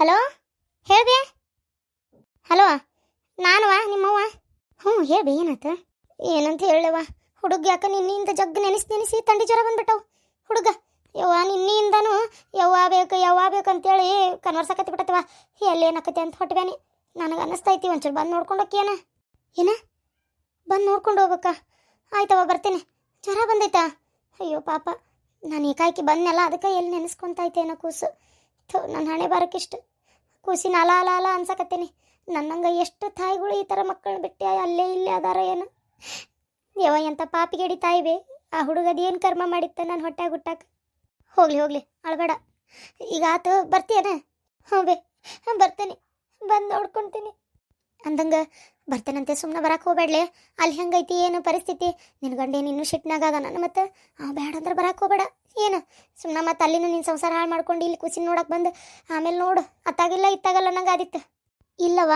Hello ಹೇಳ್ಬಿ. Hello ನಾನುವ ನಿಮ್ಮವ್ವ. ಹೇಳ್ಬಿ ಏನಾತ? ಏನಂತ ಹೇಳವ ಹುಡುಗ ಯಾಕೆ ನಿನ್ನಿಂದ ಜಗ್ ನೆನೆಸಿ ತಂಡಿ ಜ್ವರ ಬಂದ್ಬಿಟ್ಟವು ಹುಡುಗ. ಯವ್ವ ನಿನ್ನಿಂದನು ಯವ್ವ ಬೇಕಂತೇಳಿ ಕನ್ವರ್ಸಕತ್ತಿ ಬಿಟ್ಟತ್ತವ. ಎಲ್ಲೇನಕತ್ತೆ ಅಂತ ಹೊಟ್ಬೇನಿ ನನಗೆ ಅನ್ನಿಸ್ತೈತಿ. ಒಂಚೂರು ಬಂದು ನೋಡ್ಕೊಂಡೋಕ್ಕಿ ಏನ ಬಂದು ನೋಡ್ಕೊಂಡು ಹೋಗ್ಬೇಕಾ? ಆಯ್ತವ ಬರ್ತೇನೆ. ಜ್ವರ ಬಂದೈತಾ? ಅಯ್ಯೋ ಪಾಪ, ನಾನು ಏಕಾಏಕಿ ಬಂದೆಲ್ಲ ಅದಕ್ಕೆ ಎಲ್ಲಿ ನೆನೆಸ್ಕೊಂತೈತೇನೋ ಕೂಸು. ನನ್ನ ಹಣೆ ಬಾರಕ್ಕಿಷ್ಟು ಕೂಸಿನ ಅಲ ಅಲ ಅಲ ಅನ್ಸಕತ್ತೇನಿ. ನನ್ನಂಗೆ ಎಷ್ಟು ತಾಯಿಗಳು ಈ ಥರ ಮಕ್ಕಳನ್ನ ಬಿಟ್ಟು ಅಲ್ಲೇ ಇಲ್ಲೇ ಅದಾರ ಏನು ಯವ. ಎಂಥ ಪಾಪಿಗೇಡಿ ತಾಯಿ ಬೇ. ಆ ಹುಡುಗದ ಏನು ಕರ್ಮ ಮಾಡಿತ್ತ ನಾನು ಹೊಟ್ಟೆ ಗುಟ್ಟಾಕ. ಹೋಗ್ಲಿ ಅಳಬೇಡ. ಈಗ ಆತು ಬರ್ತೀಯನ? ಹ್ಞೂ ಬೇ ಬರ್ತೇನೆ, ಬಂದು ನೋಡ್ಕೊತೀನಿ ಅಂದಂಗೆ ಬರ್ತೇನಂತೆ. ಸುಮ್ಮನೆ ಬರಕ್ಕೆ ಹೋಗ್ಬೇಡ್ಲೆ. ಅಲ್ಲಿ ಹೆಂಗೈತಿ ಏನು ಪರಿಸ್ಥಿತಿ? ನಿನ್ನ ಗಂಡೇನು ಇನ್ನೂ ಶಿಟ್ನಾಗದ ನಾನು. ಮತ್ತೆ ಬೇಡ ಅಂದ್ರೆ ಬರಕ್ಕೆ ಹೋಗ್ಬೇಡ. ಏನು ಸುಮ್ಮನೆ ಮತ್ತೆ ಅಲ್ಲಿನೂ ನಿನ್ನ ಸಂಸಾರ ಹಾಳು ಮಾಡ್ಕೊಂಡು ಇಲ್ಲಿ ಕೂಸಿನ ನೋಡಕ್ಕೆ ಬಂದು ಆಮೇಲೆ ನೋಡು ಅತ್ತಾಗಿಲ್ಲ ಇತ್ತಾಗಲ್ಲ ನಂಗೆ ಆದಿತ್ತು. ಇಲ್ಲವ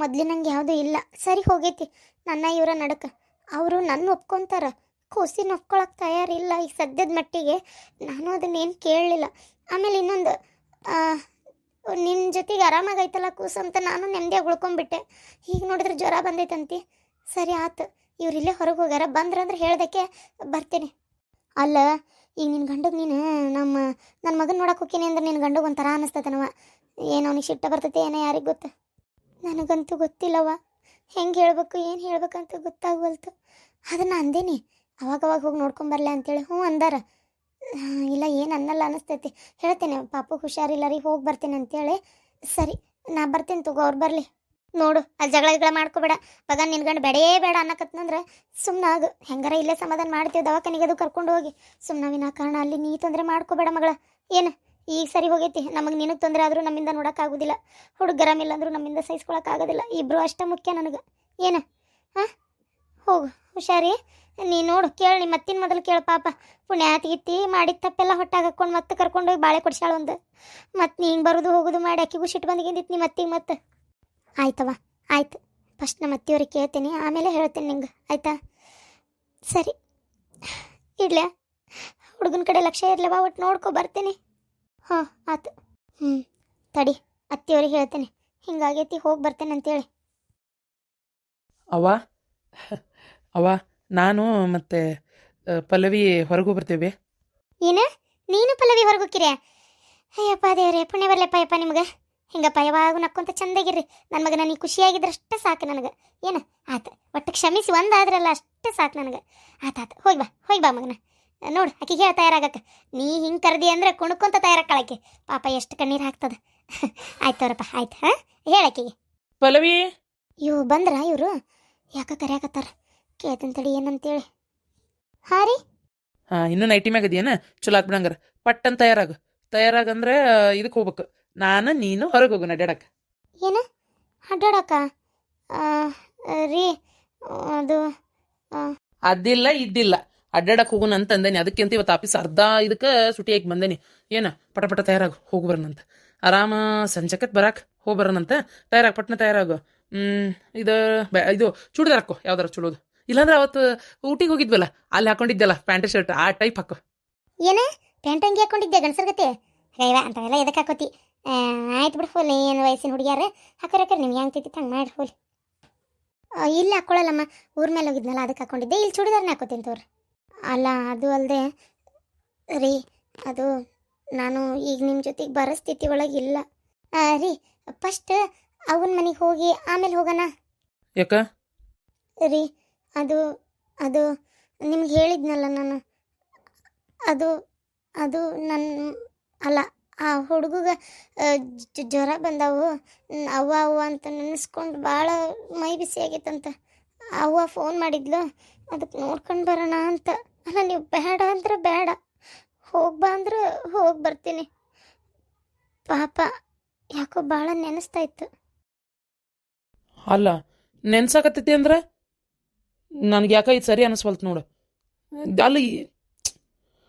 ಮೊದಲಿನಂಗೆ ಯಾವುದೂ ಇಲ್ಲ, ಸರಿ ಹೋಗೈತಿ. ನನ್ನ ಇವರ ನಡಕ ಅವರು ನನ್ನ ಒಪ್ಕೊತಾರ, ಕೂಸಿನ ಒಪ್ಕೊಳಕ್ಕೆ ತಯಾರಿಲ್ಲ ಈಗ ಸದ್ಯದ ಮಟ್ಟಿಗೆ. ನಾನು ಅದನ್ನೇನು ಕೇಳಲಿಲ್ಲ. ಆಮೇಲೆ ಇನ್ನೊಂದು ನಿನ್ನ ಜೊತೆಗೆ ಆರಾಮಾಗೈತಲ್ಲ ಕೂಸು ಅಂತ ನಾನು ನೆಮ್ಮದಿಯಾಗಿ ಉಳ್ಕೊಂಬಿಟ್ಟೆ. ಈಗ ನೋಡಿದ್ರೆ ಜ್ವರ ಬಂದೈತಂತಿ. ಸರಿ ಆತು, ಇವರಿಲ್ಲೇ ಹೊರಗೆ ಹೋಗ್ಯಾರ, ಬಂದ್ರಂದ್ರೆ ಹೇಳ್ದಕ್ಕೆ ಬರ್ತೀನಿ. ಅಲ್ಲ ಈಗ ನಿನ್ನ ಗಂಡಗೆ ನೀನು ನನ್ನ ಮಗನ ನೋಡಕ್ಕೆ ಹೋಗ್ತೀನಿ ಅಂದ್ರೆ ನಿನ್ನ ಗಂಡಗೆ ಒಂಥರ ಅನ್ನಿಸ್ತದನವ. ಏನೋ ಅವನಿಗೆ ಸಿಟ್ಟ ಬರ್ತೈತೆ ಏನೋ ಯಾರಿಗೆ ಗೊತ್ತು. ನನಗಂತೂ ಗೊತ್ತಿಲ್ಲವ, ಹೆಂಗೆ ಹೇಳ್ಬೇಕು ಏನು ಹೇಳ್ಬೇಕಂತ ಗೊತ್ತಾಗವಲ್ತು. ಅದನ್ನು ಅಂದೇನಿ ಅವಾಗವಾಗ ಹೋಗಿ ನೋಡ್ಕೊಂಬರ್ಲೆ ಅಂತೇಳಿ. ಹ್ಞೂ ಅಂದಾರ. ಇಲ್ಲ ಏನು ಅನ್ನಲ್ಲ ಅನ್ನಿಸ್ತೈತಿ. ಹೇಳ್ತೇನೆ ಪಾಪು ಹುಷಾರಿಲ್ಲ ರೀ ಹೋಗಿ ಬರ್ತೇನೆ ಅಂತೇಳಿ. ಸರಿ ನಾ ಬರ್ತೇನೆ ತಗೋ, ಅವ್ರು ಬರಲಿ. ನೋಡು ಅಲ್ಲಿ ಜಗಳ ಮಾಡ್ಕೋಬೇಡ. ಮಗ ನಿನ್ನ ಗಂಡು ಬೇಡ ಅನ್ನಕತ್ನಂದ್ರೆ ಸುಮ್ಮನೆ ಆಗು. ಹೆಂಗಾರ ಇಲ್ಲೇ ಸಮಾಧಾನ ಮಾಡ್ತೀವಿ, ದವಾಖಾನಿಗೆ ಅದು ಕರ್ಕೊಂಡು ಹೋಗಿ. ಸುಮ್ಮನೆ ವಿನಾಕಾರಣ ಅಲ್ಲಿ ನೀ ತೊಂದರೆ ಮಾಡ್ಕೋಬೇಡ ಮಗಳ. ಏನು ಈಗ ಸರಿ ಹೋಗೈತಿ. ನಮಗೆ ನಿನಗೆ ತೊಂದರೆ ಆದರೂ ನಮ್ಮಿಂದ ನೋಡೋಕ್ಕಾಗೋದಿಲ್ಲ, ಹುಡುಗರಾಮಿಲ್ಲ ಅಂದರೂ ನಮ್ಮಿಂದ ಸಹಿಸ್ಕೊಳಕ್ಕಾಗೋದಿಲ್ಲ. ಇಬ್ಬರು ಅಷ್ಟೇ ಮುಖ್ಯ ನನಗೆ. ಏನು ಹೋಗು ಹುಷಾರಿ. ನೀ ನೋಡು ಕೇಳಿ ನಿಮ್ಮ ಮತ್ತಿನ ಮೊದಲು ಕೇಳು. ಪಾಪ ಪುಣ್ಯಾತಿಗಿತ್ತಿ ಮಾಡಿದ ತಪ್ಪೆಲ್ಲ ಹೊಟ್ಟಾಗ ಹಾಕ್ಕೊಂಡು ಮತ್ತೆ ಕರ್ಕೊಂಡೋಗಿ ಬಾಳೆ ಕೊಡ್ಸಾಳ ಒಂದು. ಮತ್ತು ನೀ ಹಿಂಗೆ ಬರೋದು ಹೋಗೋದು ಮಾಡಿ ಅಕ್ಕಿಗೂ ಸಿಟ್ಟು ಬಂದಿಗಿಂದಿತ್ತು ನಿಮ್ಮ ಮತ್ತಿಗೆ. ಮತ್ತೆ ಆಯ್ತವ ಆಯ್ತು, ಫಸ್ಟ್ ನಮ್ಮ ಅತ್ತಿಯವ್ರಿಗೆ ಕೇಳ್ತೀನಿ, ಆಮೇಲೆ ಹೇಳ್ತೀನಿ ನಿಂಗೆ, ಆಯ್ತಾ? ಸರಿ ಇಡ್ಲ್ಯಾ? ಹುಡುಗನ ಕಡೆ ಲಕ್ಷ್ಯ ಇರ್ಲವ, ಒಟ್ಟು ನೋಡ್ಕೊ ಬರ್ತೀನಿ. ಹಾಂ ಆಯ್ತು. ತಡಿ ಅತ್ತಿಯವ್ರಿಗೆ ಹೇಳ್ತೇನೆ ಹಿಂಗಾಗೈತಿ, ಹೋಗಿ ಬರ್ತೇನೆ ಅಂತೇಳಿ. ಅವ್ವ ನಾನು ಮತ್ತೆ ಪಲ್ಲವಿ ಹೊರಗೂ ಬರ್ತೇವೆ. ಏನು ನೀನು ಪಲ್ಲವಿ ಹೊರಗೋಕ್ಕಿರಿ? ಅಯ್ಯಪ್ಪ ದೇವ್ರೆ, ಪುಣ್ಯ ಬರ್ಲಪ್ಪ ಯಪ್ಪ ನಿಮ್ಗೆ. ಹಿಂಗಪ್ಪ ಯಾವಾಗ ನಕ್ಕೊಂತ ಚಂದಾಗಿರ್ರಿ. ನನ್ನ ಮಗನ ನೀ ಖುಷಿಯಾಗಿದ್ರಷ್ಟೇ ಸಾಕು ನನಗೆ. ಏನು ಆತು, ಒಟ್ಟು ಕ್ಷಮಿಸಿ ಒಂದಾದ್ರಲ್ಲ ಅಷ್ಟೇ ಸಾಕು ನನಗೆ. ಆತಾತು, ಹೋಗಿ ಬಾ ಮಗನ. ನೋಡು ಆಕಿಗೆ ಹೇಳ ತಯಾರಾಗಕ್ಕೆ. ನೀ ಹಿಂಗೆ ಕರೆದಿ ಅಂದ್ರೆ ಕುಣ್ಕೊಂತ ತಯಾರಾಕಳಕ್ಕೆ. ಪಾಪ ಎಷ್ಟು ಕಣ್ಣೀರು ಹಾಕ್ತದ. ಆಯ್ತವ್ರಪ್ಪ ಆಯ್ತು. ಹಾಂ ಹೇಳಕ್ಕಿಗೆ ಪಲ್ಲವಿ. ಇವು ಬಂದ್ರ ಇವರು ಯಾಕೆ ಕರೆಯಾಕತ್ತಾರ? ಕೇಳ್ತೀನಿ ತಡಿ ಏನಂತೇಳಿ. ಹಾಂ ರೀ. ಇನ್ನೂ ನೈಟಿ ಮ್ಯಾಗ ಅದೇನ ಚಲೋ ಆಗ್ಬಿಡಂಗಾರ. ಪಟ್ಟನ್ ತಯಾರಾಗಂದ್ರೆ ಇದಕ್ಕೆ ಹೋಗ್ಬೇಕು. ನಾನು ನೀನು ಹೊರಗೆ ಹೋಗು ಅಡ್ಡಾಡಕ್ಕೆ. ಏನು ಅಡ್ಡಾಡಕ್ಕ ರೀ? ಅದು ಅದಿಲ್ಲ ಇದ್ದಿಲ್ಲ, ಅಡ್ಡಾಡಕ್ಕೆ ಹೋಗೋಣ ಅಂತಂದೇನಿ. ಅದಕ್ಕಿಂತ ಇವತ್ತು ಆಫೀಸ್ ಅರ್ಧ ಇದಕ್ಕೆ ಸುಟಿ ಹಾಕಿ ಬಂದೇನಿ. ಏನು ಪಟ ತಯಾರಾಗು, ಹೋಗಿ ಬರೋಣಂತ. ಆರಾಮ ಸಂಜೆಕತ್ ಬರಾಕ್ ಹೋಗಿ ಬರೋಣಂತ. ಪಟ್ನ ತಯಾರಾಗು. ಇದು ಚೂಡಿದಾರ್ ಹಾಕೋ, ಯಾವ್ದಾರ ಚಲೋದು. ಇಲ್ಲಾಂದ್ರೆ ಅವತ್ತು ಊಟಿಗೆ ಹೋಗಿದ್ವಲ್ಲ ಅಲ್ಲಿ ಹಾಕೊಂಡಿದ್ದೆಲ್ಲ ಪ್ಯಾಂಟ್ ಶರ್ಟ್, ಆ ಟೈಪ್ ಹಾಕೋ. ಏನ ಪ್ಯಾಂಟ್ ಅಂಗಿ ಹಾಕೊಂಡಿದ್ದೆ ಗಂಡಸರ್ಗತೆ? ಗೈವ ಅಂಥವೆಲ್ಲ ಎದಕ್ಕೆ ಹಾಕೋತಿ? ಆಯ್ತು ಬಿಡು ಹೋಲಿ. ಏನು ವಯಸ್ಸಿನ ಹುಡುಗಿಯಾರ ಹಾಕಿ ನಿಮ್ಗೆ ಹೆಂಗೆ ತಿಂತಿ ಹಂಗೆ ಮಾಡಿ ಹೋಲಿ. ಇಲ್ಲಿ ಹಾಕ್ಕೊಳ್ಳಲ್ಲಮ್ಮ, ಊರ ಮೇಲೆ ಹೋಗಿದ್ನಲ್ಲ ಅದಕ್ಕೆ ಹಾಕೊಂಡಿದ್ದೆ. ಇಲ್ಲಿ ಚೂಡಿದಾರನೇ ಹಾಕೋತೀನಿ ತೋರಿ. ಅಲ್ಲ ಅದು ಅಲ್ಲದೆ ರೀ, ಅದು ನಾನು ಈಗ ನಿಮ್ಮ ಜೊತೆಗೆ ಬರೋ ಸ್ಥಿತಿ ಒಳಗಿಲ್ಲ ರೀ. ಫಸ್ಟ್ ಅವನ ಮನೆಗೆ ಹೋಗಿ ಆಮೇಲೆ ಹೋಗೋಣ. ಯಾಕ ರೀ? ಅದು ನಿಮ್ಗೆ ಹೇಳಿದ್ನಲ್ಲ ನಾನು. ಅದು ನನ್ನ ಅಲ್ಲ, ಆ ಹುಡುಗಗೆ ಜ್ವರ ಬಂದವು. ಅವ್ವ ಅಂತ ನೆನೆಸ್ಕೊಂಡು ಭಾಳ ಮೈ ಬಿಸಿ ಆಗೈತಂತ. ಅವ್ವ ಫೋನ್ ಮಾಡಿದ್ಲು, ಅದಕ್ಕೆ ನೋಡ್ಕೊಂಡು ಬರೋಣ ಅಂತ. ಅಲ್ಲ ನೀವು ಬೇಡ ಅಂದ್ರೆ ಬೇಡ, ಹೋಗ್ಬಾ ಅಂದ್ರೆ ಹೋಗಿ ಬರ್ತೀನಿ. ಪಾಪ ಯಾಕೋ ಭಾಳ ನೆನೆಸ್ತಾ ಇತ್ತು. ಅಲ್ಲ ನೆನ್ಸಾಕತ್ತೈತಿ ಅಂದ್ರೆ ನನಗೆ ಯಾಕ ಇದು ಸರಿ ಅನಿಸ್ವಲ್ತು ನೋಡು. ಅಲ್ಲಿ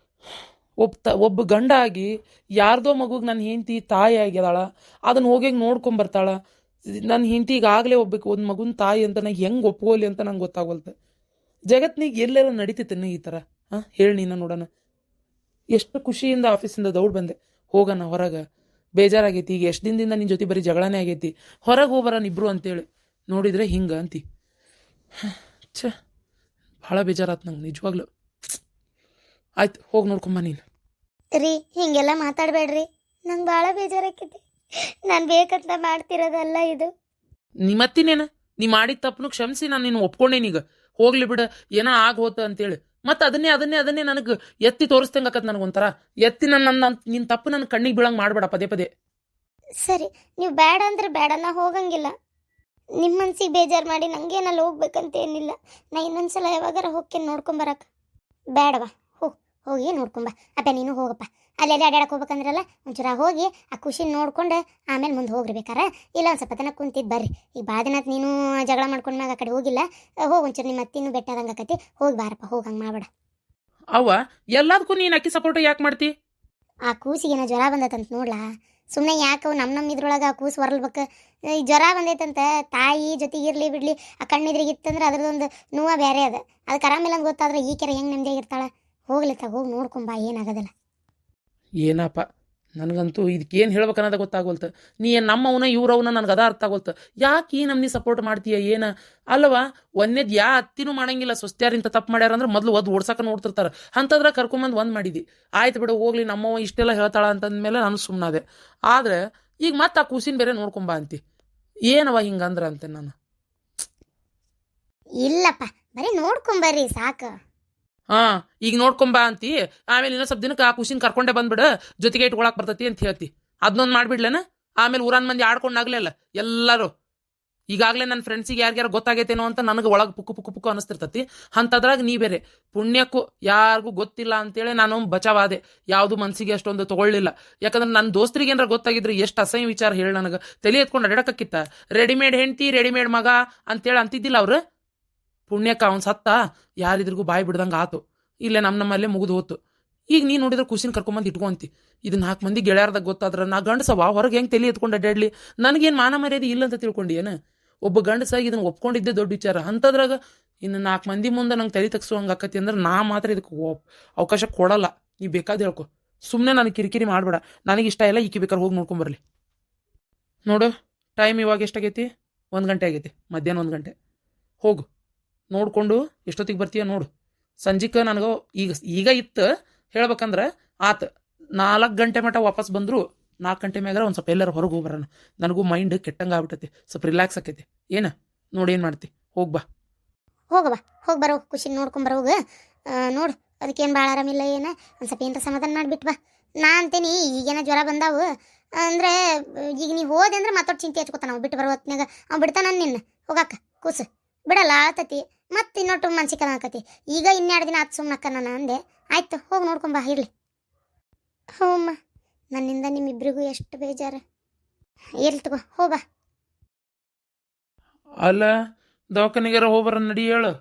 ಒಬ್ಬ ಗಂಡ ಆಗಿ ಯಾರ್ದೋ ಮಗುಗೆ ನನ್ನ ಹೆಂಡತಿ ತಾಯಿ ಆಗ್ಯದಾಳ, ಅದನ್ನ ಹೋಗಿ ನೋಡ್ಕೊಂಬರ್ತಾಳ. ನನ್ನ ಹೆಂಡತಿ ಈಗಾಗಲೇ ಒಂದು ಮಗುನ ತಾಯಿ ಅಂತ ನಂಗೆ ಹೆಂಗೆ ಒಪ್ಕೋಲಿ ಅಂತ ನಂಗೆ ಗೊತ್ತಾಗವಲ್ತು. ಜಗತ್ನಿಗೆ ಎಲ್ಲೆಲ್ಲ ನಡೀತೈತೆ ಈ ಥರ? ಹೇಳಿ ನೀನು ನೋಡೋಣ. ಎಷ್ಟು ಖುಷಿಯಿಂದ ಆಫೀಸಿಂದ ದೌಡ್ ಬಂದೆ, ಹೋಗೋಣ ಹೊರಗೆ, ಬೇಜಾರಾಗೈತಿ. ಈಗ ಎಷ್ಟು ದಿನದಿಂದ ನಿನ್ನ ಜೊತೆ ಬರೀ ಜಗಳನೇ ಆಗೈತಿ. ಹೊರಗೆ ಹೋಗ್ಬರೋಣ ಇಬ್ರು ಅಂತೇಳಿ ನೋಡಿದ್ರೆ ಹಿಂಗೆ ಅಂತಿ. ಛ, ಭಾಳ ಬೇಜಾರಾತು ನಂಗೆ ನಿಜವಾಗ್ಲು. ಆಯ್ತು, ಹೋಗಿ ನೋಡ್ಕೊಂಬ ನೀನು. ರೀ ಹಿಂಗೆಲ್ಲ ಮಾತಾಡಬೇಡ್ರಿ, ನಂಗೆ ಭಾಳ ಬೇಜಾರಾಕೈತಿ. ನಾನು ಬೇಕಂತ ಮಾಡ್ತಿರೋದಲ್ಲ ಇದು. ಮತ್ತಿನೇನ ನೀ ಮಾಡಿದ ತಪ್ಪನು ಕ್ಷಮಿಸಿ ನಾನು ನಿನ್ನ ಒಪ್ಕೊಂಡೇನೀಗ. ಹೋಗ್ಲಿ ಬಿಡ, ಏನೋ ಹೋತ ಅಂತೇಳಿ ಮತ್ತೆ ಅದನ್ನೇ ನನಗೆ ಎತ್ತಿ ತೋರಿಸ್ದಂಗೆ ಆಕತ್. ನನಗೊಂಥರ ಎತ್ತಿ ನಿನ್ನ ತಪ್ಪು ನನ್ನ ಕಣ್ಣಿಗೆ ಬೀಳಂಗೆ ಮಾಡಬೇಡ ಪದೇ ಪದೇ. ಸರಿ, ನೀವು ಬೇಡ ಅಂದ್ರೆ ಬೇಡ, ನಾ ಹೋಗಂಗಿಲ್ಲ. ನಿಮ್ಮ ಮನ್ಸಿಗೆ ಬೇಜಾರು ಮಾಡಿ ನಂಗೇನಲ್ಲಿ ಹೋಗ್ಬೇಕಂತ ಏನಿಲ್ಲ. ನಾ ಇನ್ನೊಂದ್ಸಲ ಯಾವಾಗಾರ ಹೋಗ್ತೇನೆ ನೋಡ್ಕೊಂಬರಕ್ಕೆ. ಬೇಡವಾ, ಹೋಗಿ ನೋಡ್ಕೊಂಬ. ಅಪ್ಪ ನೀನು ಹೋಗಪ್ಪ. ಅಲ್ಲೆಲ್ಲ ಅಡ್ಯಾಡಕ್ಕೆ ಹೋಗ್ಬೇಕಂದ್ರಲ್ಲ, ಒಂಚೂರ ಹೋಗಿ ಆ ಖುಷಿನ ನೋಡ್ಕೊಂಡು ಆಮೇಲೆ ಮುಂದೆ ಹೋಗ್ರಿ ಬೇಕಾರೆ. ಇಲ್ಲ ಒಂದು ಸ್ವಲ್ಪ ತನಕ ಕುಂತಿದ್ದು ಬರ್ರಿ. ಈಗ ಭಾಳ ದಿನ ಆತು ನೀನು ಜಗಳ ಮಾಡ್ಕೊಂಡ್ಮ್ಯಾಗ ಆ ಕಡೆ ಹೋಗಿಲ್ಲ. ಹೋಗಿ ಒಂಚೂರು ನಿಮ್ಮ ಅತ್ತಿನೂ ಬೆಟ್ಟಾದಂಗೆ ಆಕತಿ. ಹೋಗಿ ಬಾರಪ್ಪ, ಹೋಗಂಗೆ ಮಾಡಬೇಡ. ಅವ್ವ, ಎಲ್ಲದಕ್ಕೂ ನೀನು ಅಕ್ಕಿ ಸಪೋರ್ಟ್ ಯಾಕೆ ಮಾಡ್ತಿ? ಆ ಕೂಸಿಗೇನೋ ಜ್ವರ ಬಂದತಂತ ನೋಡ್ಲಾ. ಸುಮ್ಮನೆ ಯಾಕೆ ಅವು ನಮ್ಮ ಇದ್ರೊಳಗೆ ಆ ಕೂಸು ಹೊರಲ್ಬೇಕು. ಈ ಜ್ವರ ಬಂದೈತಂತ ತಾಯಿ ಜೊತೆಗೆ ಇರಲಿ ಬಿಡಲಿ, ಆ ಕಣ್ಣಿದ್ರಿಗೆ ಇತ್ತಂದ್ರೆ ಅದ್ರದ್ದೊಂದು ನೋವು ಬೇರೆ ಅದ. ಅದಕ್ಕೆ ಆರಾಮಿಲ್ಲ ಅಂತ ಗೊತ್ತಾದ್ರೆ ಈ ಕೆರೆ ಹೆಂಗೆ ನೆಮ್ಮದಿಯಾಗಿರ್ತಾಳೆ. ಹೋಗ್ಲಿತ್ತ, ಹೋಗಿ ನೋಡ್ಕೊಂಬ, ಏನಾಗೋದಿಲ್ಲ. ಏನಪ್ಪ, ನನಗಂತೂ ಇದಕ್ಕೇನು ಹೇಳ್ಬೇಕನ್ನೋದ ಗೊತ್ತಾಗೋಲ್ತು. ನೀ ನಮ್ಮವನ ಇವ್ರವನ ನನಗೆ ಅದ ಅರ್ಥ ಆಗೋಲ್ತು. ಯಾಕೆ ಈ ನಮ್ನಿ ಸಪೋರ್ಟ್ ಮಾಡ್ತೀಯ ಏನ? ಅಲ್ವಾ, ಒಂದೇದು ಅತ್ತಿನೂ ಮಾಡಂಗಿಲ್ಲ. ಸ್ವಸ್ತ್ಯಾರಿಂತ ತಪ್ಪು ಮಾಡ್ಯಾರ ಅಂದ್ರೆ ಮೊದಲು ಓಡ್ಸಕ್ಕೆ ನೋಡ್ತಿರ್ತಾರೆ. ಅಂಥದ್ರ ಕರ್ಕೊಂಬಂದು ಮಾಡಿದಿ. ಆಯ್ತು ಬಿಡು, ಹೋಗ್ಲಿ, ನಮ್ಮವ ಇಷ್ಟೆಲ್ಲ ಹೇಳ್ತಾಳ ಅಂತಂದ್ಮೇಲೆ ನಾನು ಸುಮ್ಮನಾದೆ. ಆದರೆ ಈಗ ಮತ್ತೆ ಆ ಕೂಸಿನ ಬೇರೆ ನೋಡ್ಕೊಂಬ ಅಂತಿ. ಏನವ ಹಿಂಗಂದ್ರೆ ಅಂತೆ ನಾನು. ಇಲ್ಲಪ್ಪ, ಬರೀ ನೋಡ್ಕೊಂಬರ್ರಿ ಸಾಕು. ಈಗ ನೋಡ್ಕೊಂಬಾ ಅಂತಿ, ಆಮೇಲೆ ಇನ್ನೊಂದು ಸ್ವಲ್ಪ ದಿನಕ್ಕೆ ಆ ಖುಷಿನ ಕರ್ಕೊಂಡೆ ಬಂದ್ಬಿಡ, ಜೊತೆಗೆ ಇಟ್ಕೊಳಕ್ ಬರ್ತೈತಿ ಅಂತ ಹೇಳ್ತಿ. ಅದನ್ನೊಂದು ಮಾಡ್ಬಿಡ್ಲೇನ? ಆಮೇಲೆ ಊರನ್ ಮಂದಿ ಆಡ್ಕೊಂಡಾಗ್ಲಿಲ್ಲ ಎಲ್ಲರೂ. ಈಗಾಗಲೇ ನನ್ನ ಫ್ರೆಂಡ್ಸಿಗೆ ಯಾರ್ಯಾರು ಗೊತ್ತಾಗೈತೇನೋ ಅಂತ ನನಗೆ ಒಳಗೆ ಪುಕ್ಕು ಅನಿಸ್ತಿರ್ತತಿ. ಅಂಥದ್ರಾಗ ನೀ ಬೇರೆ. ಪುಣ್ಯಕ್ಕೂ ಯಾರಿಗೂ ಗೊತ್ತಿಲ್ಲ ಅಂತೇಳಿ ನಾನು ಬಚಾವಾದೆ. ಯಾವುದು ಮನಸ್ಸಿಗೆ ಅಷ್ಟೊಂದು ತೊಗೊಳ್ಳಿಲ್ಲ. ಯಾಕಂದ್ರೆ ನನ್ನ ದೋಸ್ತರಿಗೆ ಏನಾರ ಗೊತ್ತಾಗಿದ್ರೆ ಎಷ್ಟು ಅಸಹ್ಯ ವಿಚಾರ ಹೇಳಿ ನನಗೆ ತಲೆ ಎತ್ಕೊಂಡು ಅಡಡಕ್ಕಿತ್ತ. ರೆಡಿಮೇಡ್ ಹೆಂಡ್ತಿ, ರೆಡಿಮೇಡ್ ಮಗ ಅಂತೇಳಿ ಅಂತಿದ್ದಿಲ್ಲ ಅವ್ರು. ಪುಣ್ಯಕ್ಕೆ ಅವ್ನು ಸತ್ತ, ಯಾರಿದ್ರಿಗೂ ಬಾಯಿ ಬಿಡ್ದಂಗೆ ಆತು. ಇಲ್ಲೇ ನಮ್ಮಲ್ಲೇ ಮುಗಿದು ಹೋತು. ಈಗ ನೀ ನೋಡಿದ್ರೆ ಖುಷಿನ ಕರ್ಕೊಂಬಂದು ಇಟ್ಕೊಂತಿ. ಇದು 4 ಮಂದಿ ಗೆಳೆಯಾರ್ದಾಗ ಗೊತ್ತಾದ್ರೆ ನಾ ಗಂಡಸವ ಹೊರಗೆ ಹೆಂಗೆ ತಲೆ ಎತ್ಕೊಂಡು ಅಡ್ಡಾಡ್ಲಿ? ನನಗೇನು ಮಾನ ಮರ್ಯಾದೆ ಇಲ್ಲ ಅಂತ ತಿಳ್ಕೊಂಡು ಏನು? ಒಬ್ಬ ಗಂಡಸಾಗಿ ಇದನ್ನು ಒಪ್ಕೊಂಡಿದ್ದೆ ದೊಡ್ಡ ವಿಚಾರ. ಅಂಥದ್ರಾಗ ಇನ್ನು 4 ಮಂದಿ ಮುಂದೆ ನಂಗೆ ತಲೆ ತಗ್ಸುವಂಗೆ ಆಕತಿ ಅಂದ್ರೆ ನಾ ಮಾತ್ರ ಇದಕ್ಕೆ ಅವಕಾಶ ಕೊಡಲ್ಲ. ನೀ ಬೇಕಾದ ಹೇಳ್ಕೊ. ಸುಮ್ಮನೆ ನನಗೆ ಕಿರಿಕಿರಿ ಮಾಡಬೇಡ. ನನಗಿಷ್ಟ ಇಲ್ಲ. ಈಕಿ ಬೇಕಾದ್ರೆ ಹೋಗಿ ನೋಡ್ಕೊಂಬರ್ಲಿ. ನೋಡು, ಟೈಮ್ ಇವಾಗ ಎಷ್ಟಾಗೈತಿ? 1 ಗಂಟೆ ಆಗೈತಿ, ಮಧ್ಯಾಹ್ನ 1 ಗಂಟೆ. ಹೋಗು, ನೋಡಿಕೊಂಡು ಎಷ್ಟೊತ್ತಿಗೆ ಬರ್ತೀಯ ನೋಡು. ಸಂಜಿಕ್ಕೆ ನನಗೆ ಈಗ ಇತ್ತು ಹೇಳ್ಬೇಕಂದ್ರೆ ಆತು. 4 ಗಂಟೆ ಮಟ್ಟ ವಾಪಸ್ ಬಂದರು. 4 ಗಂಟೆ ಮ್ಯಾಗಾರ ಒಂದು ಸ್ವಲ್ಪ ಎಲ್ಲರೂ ಹೊರಗೆ ಹೋಗ್ಬರೋಣ. ನನಗೂ ಮೈಂಡ್ ಕೆಟ್ಟಂಗೆ ಆಗ್ಬಿಟ್ಟೈತಿ, ಸ್ವಲ್ಪ ರಿಲ್ಯಾಕ್ಸ್ ಆಕೈತಿ. ಏನು ನೋಡಿ, ಏನು ಮಾಡ್ತಿ? ಹೋಗ್ಬಾ, ಹೋಗವ, ಹೋಗಿ ಬರೋ. ಖುಷಿನ ನೋಡ್ಕೊಂಬರೋಗ ನೋಡು. ಅದಕ್ಕೇನು ಭಾಳ ಆರಾಮಿಲ್ಲ ಏನು, ಒಂದು ಸ್ವಲ್ಪ ಏನಾರ ಸಮಾಧಾನ ಮಾಡಿಬಿಟ್ಟು ಬಾ. ನಾ ಅಂತೇನಿ ಈಗೇನೋ ಜ್ವರ ಬಂದಾವು ಅಂದರೆ ಈಗ ನೀವು ಹೋದೆ ಅಂದ್ರೆ ಮತ್ತೊಟ್ಟು ಚಿಂತೆ ಹಚ್ಕೋತಾನ. ನಾವು ಬಿಟ್ಟು ಬರೋ ಹೊತ್ನಾಗ ಅವ್ನು ಬಿಡ್ತಾನ ನಿನ್ನ ಹೋಗಾಕ. ಕೂಸು ಬಿಡಲ್ಲ ಆತತಿ. ಮತ್ತೆ ಇನ್ನೊಟ್ಟು ಮನ್ಸಿಗೆ ಆಕತಿ. ಈಗ 2 ದಿನ ಆತು ಸುಮ್ಮನಕ್ಕ ನಾನು ಅಂದೆ. ಆಯ್ತು, ಹೋಗಿ ನೋಡ್ಕೊಂಬ ಇರಲಿ. ಹ್ಞೂ ಅಮ್ಮ, ನನ್ನಿಂದ ನಿಮ್ಮಿಬ್ರಿಗೂ ಎಷ್ಟು ಬೇಜಾರು. ಇರ್ಲಿ ತಗೋ, ಹೋಗ್ಬಾ. ಅಲ್ಲ, ದವಾಖಾನಿಗಾರ ಹೋಗ್ಬರ ನಡಿ ಹೇಳು.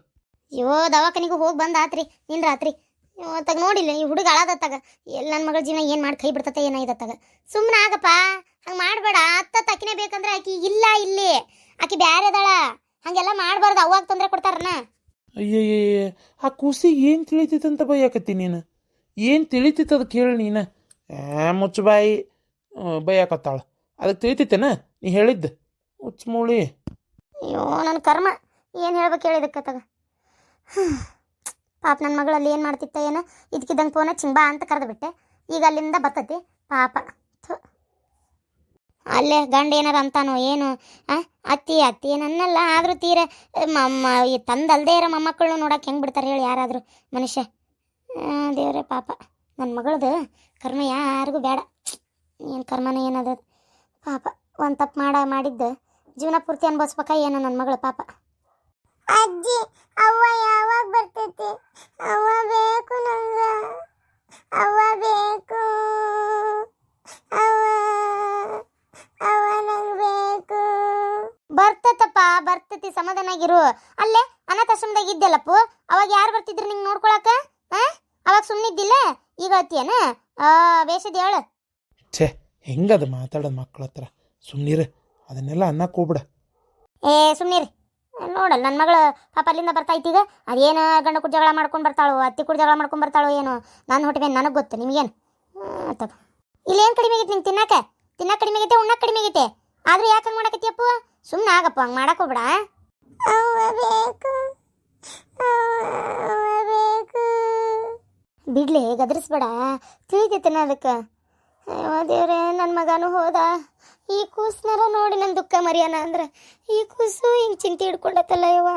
ಅಯ್ಯೋ, ದವಾಖಾನಿಗೂ ಹೋಗಿ ಬಂದು ಆತ್ರಿ ನಿನ್ನ ರಾತ್ರಿ. ಇವತ್ತಾಗ ನೋಡಿಲ್ಲ ಈ ಹುಡುಗ ಅಳದತ್ತಾಗ. ಎಲ್ಲ ನನ್ನ ಮಗಳ ಜೀವನ ಏನು ಮಾಡಿ ಕೈ ಬಿಡ್ತತೆ ಏನಾಯ್ದತ್ತಾಗ. ಸುಮ್ಮನೆ ಆಗಪ್ಪ, ಹಂಗೆ ಮಾಡಬೇಡ. ಅಕ್ಕಿನೇ ಬೇಕಂದ್ರೆ ಆಕಿ ಇಲ್ಲ ಇಲ್ಲಿ, ಆಕಿ ಬ್ಯಾರೆ ಅದಾಳ. ಹಂಗೆಲ್ಲ ಮಾಡಬಾರ್ದು, ಅವಾಗ ತೊಂದರೆ ಕೊಡ್ತಾರನ. ಅಯ್ಯಯ್ಯ, ಆ ಕೂಸಿಗೆ ಏನು ತಿಳಿತೈತಂತ ಬೈಯಾಕತ್ತಿ ನೀನು? ಏನು ತಿಳಿತೈತೆ ಅದಕ್ಕೆ ಹೇಳಿ ನೀನು? ಮುಚ್ಚು ಬಾಯಿ, ಬೈಯಾಕತ್ತಾಳ. ಅದಕ್ಕೆ ತಿಳಿತೈತೇನ ನೀ ಹೇಳಿದ್ದು? ಮುಚ್ಚು ಮೂಳಿ. ಅಯ್ಯೋ ನನ್ನ ಕರ್ಮ, ಏನು ಹೇಳ್ಬೇಕು ಹೇಳಿದಕ್ಕತ್ತಾಗ. ಪಾಪ ನನ್ನ ಮಗಳಲ್ಲಿ ಏನು ಮಾಡ್ತಿತ್ತ ಏನು, ಇದಕ್ಕಿದ್ದಂಗೆ ಫೋನ ಚಿಂಬಾ ಅಂತ ಕರೆದು ಬಿಟ್ಟೆ. ಈಗ ಅಲ್ಲಿಂದ ಬರ್ತತಿ ಪಾಪ. ಅಲ್ಲೇ ಗಂಡ ಏನಾರ ಅಂತಾನೋ ಏನು? ಅತ್ತಿ ಏನನ್ನಲ್ಲ, ಆದರೂ ತೀರ ತಂದಲ್ದೇ ಇರೋ ಮೊಮ್ಮಕ್ಕಳನ್ನು ನೋಡಕ್ಕೆ ಹೆಂಗೆ ಬಿಡ್ತಾರೆ ಹೇಳಿ ಯಾರಾದರೂ ಮನುಷ್ಯ? ದೇವರೇ ಪಾಪ, ನನ್ನ ಮಗಳದು ಕರ್ಮ ಯಾರಿಗೂ ಬೇಡ. ಏನು ಕರ್ಮನ ಏನದ ಪಾಪ. ಒಂದು ತಪ್ಪು ಮಾಡಿದ್ದು ಜೀವನ ಪೂರ್ತಿ ಅನ್ಭವಿಸ್ಬೇಕಾ ಏನು ನನ್ನ ಮಗಳು ಪಾಪ. ಅಜ್ಜಿ, ಅವ್ವ ಯಾವಾಗ ಬರ್ತೈತಿ? ಅವ್ವ ಬೇಕು ನಂಗೆ, ಅವ್ವ ಬೇಕು, ಅವ್ವ ನಂಗೆ ಬೇಕು. ಬರ್ತೈತಪ್ಪ, ಬರ್ತೈತಿ, ಸಮಾಧಾನಾಗಿರು. ಅಲ್ಲೇ ಅನಾಥಾಶ್ರಮದಾಗ ಇದ್ದೆಲ್ಲಪ್ಪು, ಅವಾಗ ಯಾರು ಬರ್ತಿದ್ರು ನಿಂಗೆ ನೋಡ್ಕೊಳಕ? ಅವಾಗ ಸುಮ್ಮನಿದ್ದಿಲ್ಲ, ಈಗ ಹೇಳ್ತೀಯನ? ಬೇಸದ ಹೇಳು. ಛೇ, ಹೆಂಗದ ಮಾತಾಡೋದು ಮಕ್ಕಳ ಹತ್ರ? ಸುಮ್ಮನಿರು, ಅದನ್ನೆಲ್ಲ ಅನ್ನಕ್ಕೆ ಹೋಗ್ಬಿಡ. ಸುಮ್ಮನಿರಿ. ನೋಡಲ್ಲ ನನ್ನ ಮಗಳು ಪಾಪ ಅಲ್ಲಿಂದ ಬರ್ತಾಯ್ತು. ಈಗ ಅದೇನು ಗಂಡ ಕೂಡ ಜಗಳ ಮಾಡ್ಕೊಂಡು ಬರ್ತಾಳೋ, ಅತ್ತಿ ಕೂಡ ಜಗಳ ಮಾಡ್ಕೊಂಡು ಬರ್ತಾಳೋ ಏನೋ. ನನ್ನ ಹೊಟ್ಟೆ ನನಗೆ ಗೊತ್ತು, ನಿಮಗೇನು? ತಗೋ, ಇಲ್ಲೇನು ಕಡಿಮೆ ಆಗಿತ್ತು ನಿಂಗೆ ತಿನ್ನಾಕ? ತಿನ್ನ ಕಡಿಮೆ ಆಗೈತೆ ಉಣ್ಣ ಕಡಿಮೆ ಆಗೈತೆ ಆದ್ರೂ ಯಾಕೆ ಹಂಗೆ ಮಾಡಕತ್ತೀಯಪ್ಪ ಸುಮ್ಮನೆ ಆಗಪ್ಪ ಹಂಗೆ ಮಾಡಕ್ ಹೋಗ್ಬೇಡ ಬಿಡ್ಲಿ ಗದರಿಸ್ಬೇಡ ತಿಳಿತೈತೇನ ಅದಕ್ಕೆ ದೇವ್ರೆ ನನ್ನ ಮಗನೂ ಹೋದ ಈ ಕೂಸ್ನಾರ ನೋಡಿ ನನ್ನ ದುಃಖ ಮರಿಯಾನ ಅಂದ್ರೆ ಈ ಕೂಸು ಹಿಂಗೆ ಚಿಂತೆ ಹಿಡ್ಕೊಂಡತ್ತಲ್ಲ ಯವ್ವ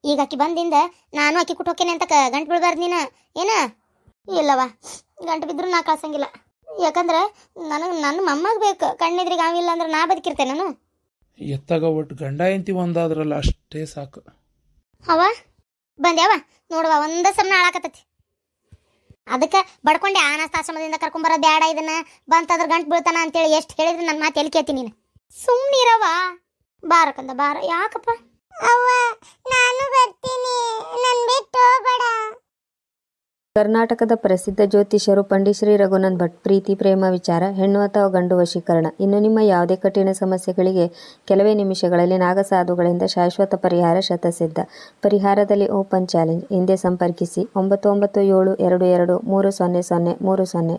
ಈಗ ಆಕಿ ಬಂದಿಂದ ನಾನು ಆಕಿ ಕುಟ್ ಹೋಕೇನೆ ಅಂತ ಗಂಟು ಬೀಳ್ಬಾರ್ದು ನೀನು ಏನ ಇಲ್ಲವ ಗಂಟು ಬಿದ್ರು ನಾ ಕಳ್ಸಂಗಿಲ್ಲ ಯಾಕಂದ್ರೆ ನನಗೆ ನನ್ನ ಮೊಮ್ಮಗ ಬೇಕು ಕಣ್ಣೆದ್ರಿಗೆ ಆವಿಲ್ಲ ಅಂದ್ರೆ ನಾ ಬದುಕಿರ್ತೇನೆ ನಾನು ಎತ್ತಾಗ ಒಟ್ಟು ಗಂಡ ಎಂತಿ ಒಂದಾದ್ರಲ್ಲ ಅಷ್ಟೇ ಸಾಕು. ಅವ ಬಂದ್ಯಾವ ನೋಡುವ ಒಂದ ಸಮನ ಹಾಳಾಕತ್ತೈತಿ ಅದಕ್ಕೆ ಬಡ್ಕೊಂಡೆ ಅನಾಥಾಶ್ರಮದಿಂದ ಕರ್ಕೊಂಬರೋ ಬ್ಯಾಡ ಇದನ್ನ ಬಂತದ್ರ ಗಂಟು ಬೀಳ್ತಾನ ಅಂತೇಳಿ ಎಷ್ಟು ಹೇಳಿದ್ರೆ ನನ್ನ ಮಾತು ಎಲ್ಲಿ ಕೇಳ್ತೀನಿ ನೀನು ಸುಮ್ಮನಿರವ ಬಾರಕಂದ ಬಾರ ಯಾಕಪ್ಪ ಅವ್ವ ನಾನು ಬರ್ತೀನಿ ನನ್ನ ಬಿಟ್ಟು ಹೋಗ್ಬೇಡ. ಕರ್ನಾಟಕದ ಪ್ರಸಿದ್ಧ ಜ್ಯೋತಿಷ್ಯರು ಪಂಡಿತ್ ಶ್ರೀ ರಘುನಾಥ್ ಭಟ್ ಪ್ರೀತಿ ಪ್ರೇಮ ವಿಚಾರ ಹೆಣ್ಣು ಅಥವಾ ಗಂಡು ವಶೀಕರಣ ಇನ್ನು ನಿಮ್ಮ ಯಾವುದೇ ಕಠಿಣ ಸಮಸ್ಯೆಗಳಿಗೆ ಕೆಲವೇ ನಿಮಿಷಗಳಲ್ಲಿ ನಾಗಸಾಧುಗಳಿಂದ ಶಾಶ್ವತ ಪರಿಹಾರ ಶತಸಿದ್ಧ. ಪರಿಹಾರದಲ್ಲಿ ಓಪನ್ ಚಾಲೆಂಜ್. ಹಿಂದೆ ಸಂಪರ್ಕಿಸಿ 9972230030.